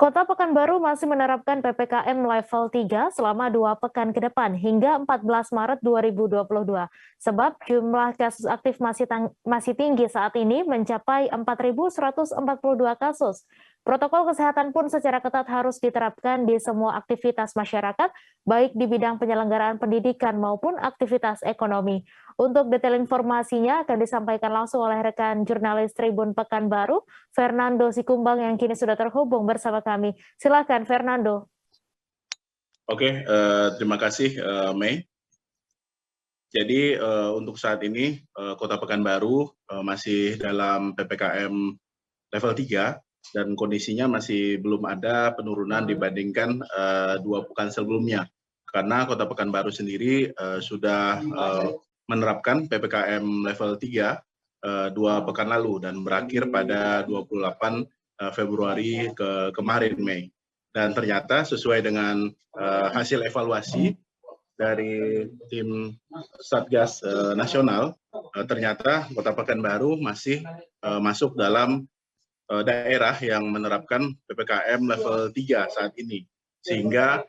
Kota Pekanbaru masih menerapkan PPKM level 3 selama 2 pekan ke depan hingga 14 Maret 2022. Sebab jumlah kasus aktif masih tinggi saat ini mencapai 4.142 kasus. Protokol kesehatan pun secara ketat harus diterapkan di semua aktivitas masyarakat, baik di bidang penyelenggaraan pendidikan maupun aktivitas ekonomi. Untuk detail informasinya akan disampaikan langsung oleh rekan jurnalis Tribun Pekanbaru, Fernando Sikumbang yang kini sudah terhubung bersama kami. Silakan Fernando. Oke, terima kasih Mei. Jadi untuk saat ini Kota Pekanbaru masih dalam PPKM level 3 dan kondisinya masih belum ada penurunan dibandingkan 2 pekan sebelumnya. Karena Kota Pekanbaru sendiri sudah menerapkan PPKM level 3 2 pekan lalu dan berakhir pada 28 Februari kemarin Mei. Dan ternyata sesuai dengan hasil evaluasi dari tim Satgas Nasional, ternyata Kota Pekanbaru masih masuk dalam daerah yang menerapkan PPKM level 3 saat ini. Sehingga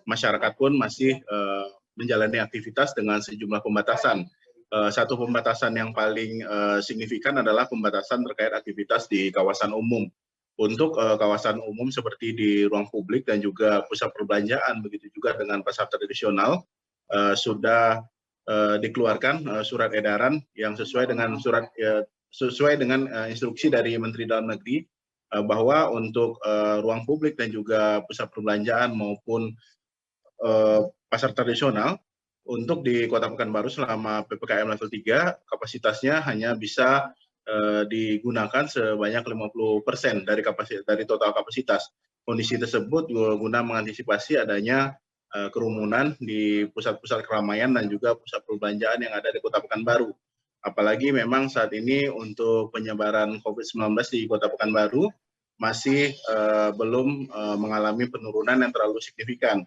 masyarakat pun masih menjalani aktivitas dengan sejumlah pembatasan. Satu pembatasan yang paling signifikan adalah pembatasan terkait aktivitas di kawasan umum. Untuk kawasan umum seperti di ruang publik dan juga pusat perbelanjaan, begitu juga dengan pasar tradisional, sudah dikeluarkan surat edaran yang sesuai dengan instruksi dari Menteri Dalam Negeri bahwa untuk ruang publik dan juga pusat perbelanjaan maupun pasar tradisional untuk di Kota Pekanbaru selama PPKM level 3 kapasitasnya hanya bisa digunakan sebanyak 50% dari total kapasitas. Kondisi tersebut guna mengantisipasi adanya kerumunan di pusat-pusat keramaian dan juga pusat perbelanjaan yang ada di Kota Pekanbaru. Apalagi memang saat ini untuk penyebaran COVID-19 di Kota Pekanbaru masih belum mengalami penurunan yang terlalu signifikan.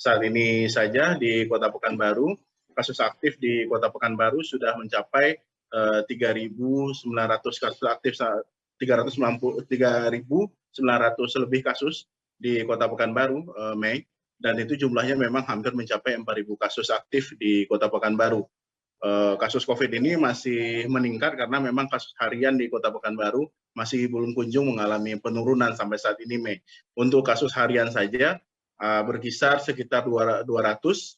Saat ini saja di Kota Pekanbaru, kasus aktif di Kota Pekanbaru sudah mencapai 3.900 kasus aktif, 390 3.900 lebih kasus di Kota Pekanbaru, Mei, dan itu jumlahnya memang hampir mencapai 4.000 kasus aktif di Kota Pekanbaru. Kasus COVID ini masih meningkat karena memang kasus harian di Kota Pekanbaru masih belum kunjung mengalami penurunan sampai saat ini, Mei. Untuk kasus harian saja berkisar sekitar 200, 300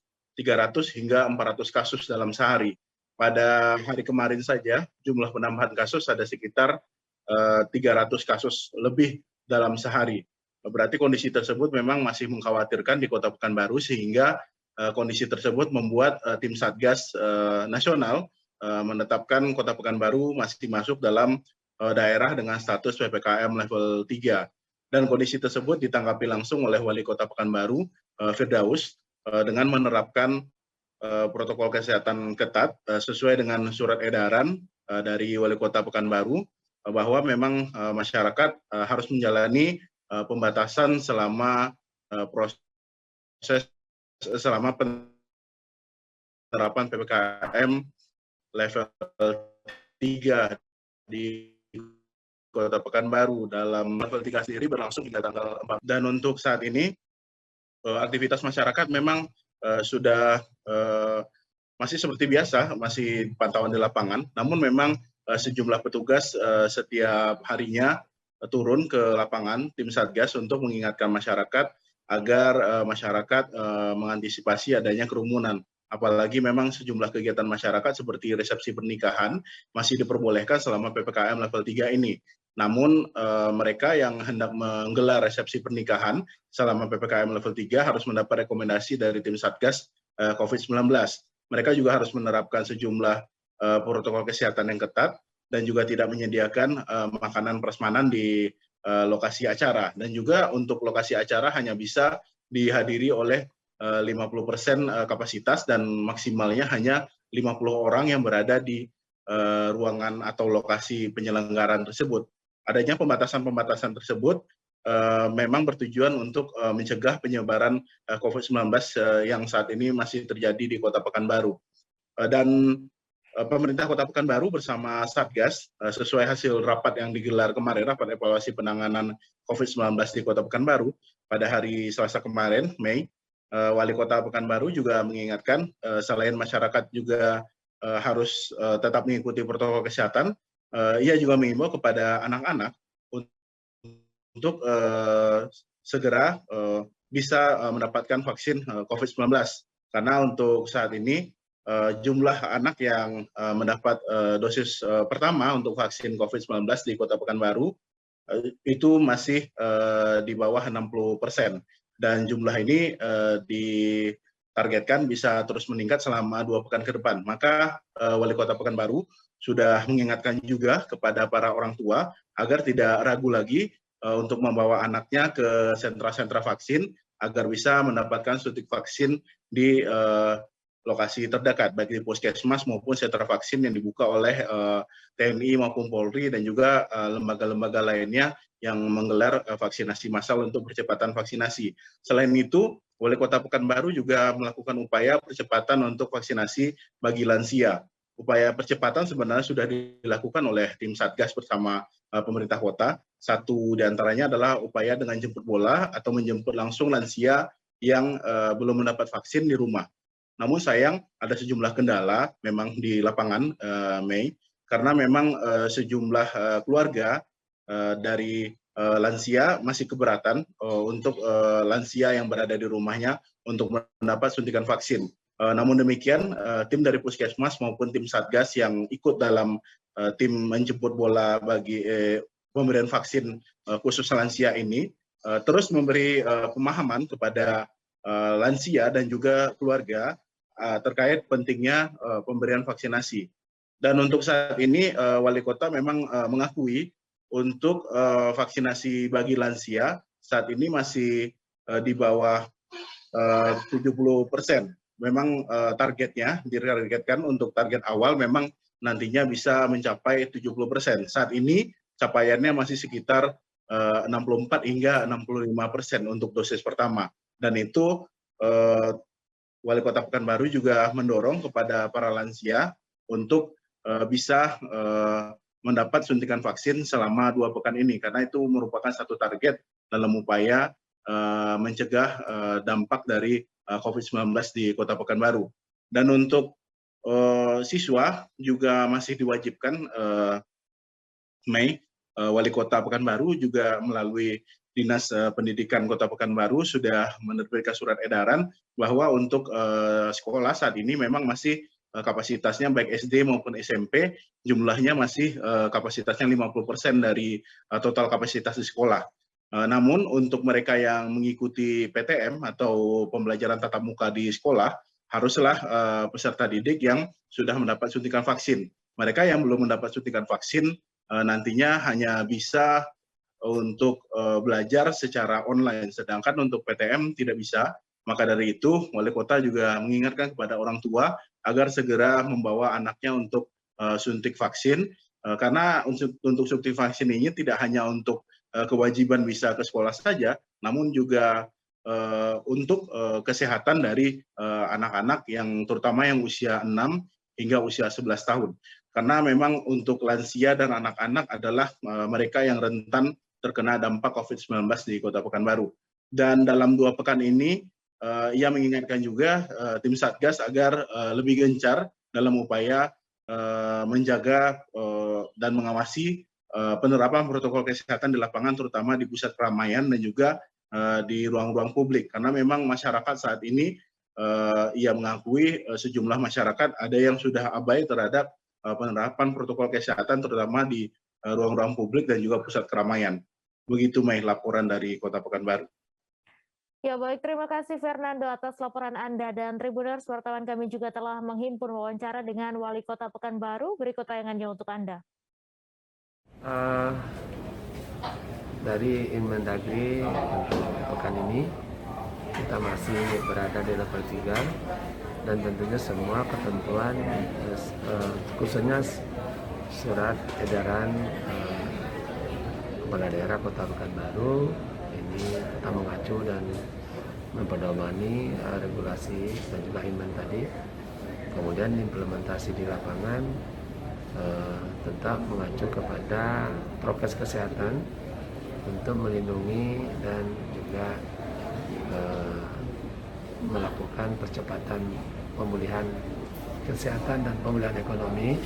hingga 400 kasus dalam sehari. Pada hari kemarin saja jumlah penambahan kasus ada sekitar 300 kasus lebih dalam sehari. Berarti kondisi tersebut memang masih mengkhawatirkan di Kota Pekanbaru sehingga kondisi tersebut membuat tim Satgas Nasional menetapkan Kota Pekanbaru masih masuk dalam daerah dengan status PPKM level 3. Dan kondisi tersebut ditanggapi langsung oleh Wali Kota Pekanbaru, Firdaus, dengan menerapkan protokol kesehatan ketat sesuai dengan surat edaran dari Wali Kota Pekanbaru bahwa memang masyarakat harus menjalani pembatasan selama penerapan PPKM level 3 di Kota Pekanbaru. Dalam level 3 sendiri berlangsung hingga tanggal 4. Dan untuk saat ini aktivitas masyarakat memang sudah masih seperti biasa, masih pantauan di lapangan, namun memang sejumlah petugas setiap harinya turun ke lapangan, tim Satgas, untuk mengingatkan masyarakat agar masyarakat mengantisipasi adanya kerumunan. Apalagi memang sejumlah kegiatan masyarakat seperti resepsi pernikahan masih diperbolehkan selama PPKM level 3 ini. Namun mereka yang hendak menggelar resepsi pernikahan selama PPKM level 3 harus mendapat rekomendasi dari tim Satgas COVID-19. Mereka juga harus menerapkan sejumlah protokol kesehatan yang ketat dan juga tidak menyediakan makanan prasmanan di lokasi acara. Dan juga untuk lokasi acara hanya bisa dihadiri oleh 50% kapasitas dan maksimalnya hanya 50 orang yang berada di ruangan atau lokasi penyelenggaraan tersebut. Adanya pembatasan-pembatasan tersebut memang bertujuan untuk mencegah penyebaran COVID-19 yang saat ini masih terjadi di Kota Pekanbaru. Dan pemerintah Kota Pekanbaru bersama Satgas sesuai hasil rapat yang digelar kemarin, rapat evaluasi penanganan COVID-19 di Kota Pekanbaru pada hari Selasa kemarin, Mei, Wali Kota Pekanbaru juga mengingatkan selain masyarakat juga harus tetap mengikuti protokol kesehatan, ia juga mengimbau kepada anak-anak untuk segera bisa mendapatkan vaksin COVID-19 karena untuk saat ini jumlah anak yang mendapat dosis pertama untuk vaksin COVID-19 di Kota Pekanbaru itu masih di bawah 60%. Dan jumlah ini ditargetkan bisa terus meningkat selama 2 pekan ke depan. Maka Wali Kota Pekanbaru sudah mengingatkan juga kepada para orang tua agar tidak ragu lagi untuk membawa anaknya ke sentra-sentra vaksin agar bisa mendapatkan suntik vaksin di lokasi terdekat, baik di puskesmas maupun sentra vaksin yang dibuka oleh TNI maupun Polri dan juga lembaga-lembaga lainnya yang menggelar vaksinasi massal untuk percepatan vaksinasi. Selain itu, Wali Kota Pekanbaru juga melakukan upaya percepatan untuk vaksinasi bagi lansia. Upaya percepatan sebenarnya sudah dilakukan oleh tim Satgas bersama pemerintah kota. Satu diantaranya adalah upaya dengan jemput bola atau menjemput langsung lansia yang belum mendapat vaksin di rumah. Namun sayang ada sejumlah kendala memang di lapangan, Mei, karena memang sejumlah keluarga dari lansia masih keberatan untuk lansia yang berada di rumahnya untuk mendapat suntikan vaksin. Namun demikian, tim dari Puskesmas maupun tim Satgas yang ikut dalam tim menjemput bola bagi pemberian vaksin khusus lansia ini terus memberi pemahaman kepada lansia dan juga keluarga terkait pentingnya pemberian vaksinasi. Dan untuk saat ini Wali Kota memang mengakui untuk vaksinasi bagi lansia saat ini masih di bawah 70%. Memang targetnya ditargetkan untuk target awal memang nantinya bisa mencapai 70%. Saat ini capaiannya masih sekitar 64 hingga 65% untuk dosis pertama. Dan itu Wali Kota Pekanbaru juga mendorong kepada para lansia untuk bisa mendapat suntikan vaksin selama 2 pekan ini, karena itu merupakan satu target dalam upaya mencegah dampak dari COVID-19 di Kota Pekanbaru. Dan untuk siswa juga masih diwajibkan, Mei, Wali Kota Pekanbaru juga melalui Dinas Pendidikan Kota Pekanbaru sudah menerbitkan surat edaran bahwa untuk sekolah saat ini memang masih kapasitasnya baik SD maupun SMP jumlahnya masih kapasitasnya 50% dari total kapasitas di sekolah. Namun untuk mereka yang mengikuti PTM atau pembelajaran tatap muka di sekolah haruslah peserta didik yang sudah mendapat suntikan vaksin. Mereka yang belum mendapat suntikan vaksin nantinya hanya bisa untuk belajar secara online, sedangkan untuk PTM tidak bisa. Maka dari itu, Wali Kota juga mengingatkan kepada orang tua agar segera membawa anaknya untuk suntik vaksin, karena untuk suntik vaksin ini tidak hanya untuk kewajiban bisa ke sekolah saja, namun juga untuk kesehatan dari anak-anak yang terutama yang usia 6 hingga usia 11 tahun. Karena memang untuk lansia dan anak-anak adalah mereka yang rentan terkena dampak COVID-19 di Kota Pekanbaru. Dan dalam 2 pekan ini, ia mengingatkan juga tim Satgas agar lebih gencar dalam upaya menjaga dan mengawasi penerapan protokol kesehatan di lapangan, terutama di pusat keramaian dan juga di ruang-ruang publik. Karena memang masyarakat saat ini, ia mengakui sejumlah masyarakat ada yang sudah abai terhadap penerapan protokol kesehatan, terutama di ruang-ruang publik dan juga pusat keramaian. Begitu, Mei, laporan dari Kota Pekanbaru. Ya baik, terima kasih Fernando atas laporan Anda, dan Tribuners, wartawan kami juga telah menghimpun wawancara dengan Wali Kota Pekanbaru. Berikut tayangannya untuk Anda. Dari Inmendagri untuk pekan ini kita masih berada di level 3 dan tentunya semua ketentuan khususnya surat edaran Kepala Daerah Kota Pekanbaru ini kita mengacu dan mempedomani regulasi dan juga Inmen tadi Kemudian implementasi di lapangan tetap mengacu kepada prokes kesehatan untuk melindungi dan juga melakukan percepatan pemulihan kesehatan dan pemulihan ekonomi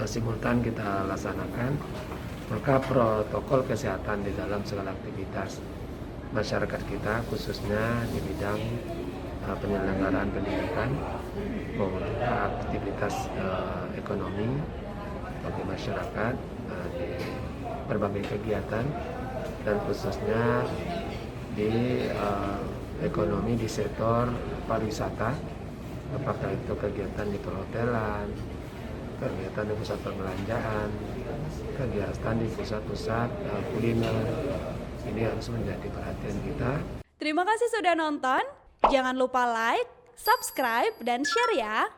simultan kita laksanakan, maka protokol kesehatan di dalam segala aktivitas masyarakat kita, khususnya di bidang penyelenggaraan pendidikan maupun aktivitas ekonomi bagi masyarakat di berbagai kegiatan, dan khususnya di ekonomi di sektor pariwisata, apakah itu kegiatan di perhotelan, kegiatan di pusat perbelanjaan, kegiatan di pusat-pusat kuliner. Ini harus menjadi perhatian kita. Terima kasih sudah nonton. Jangan lupa like, subscribe, dan share ya.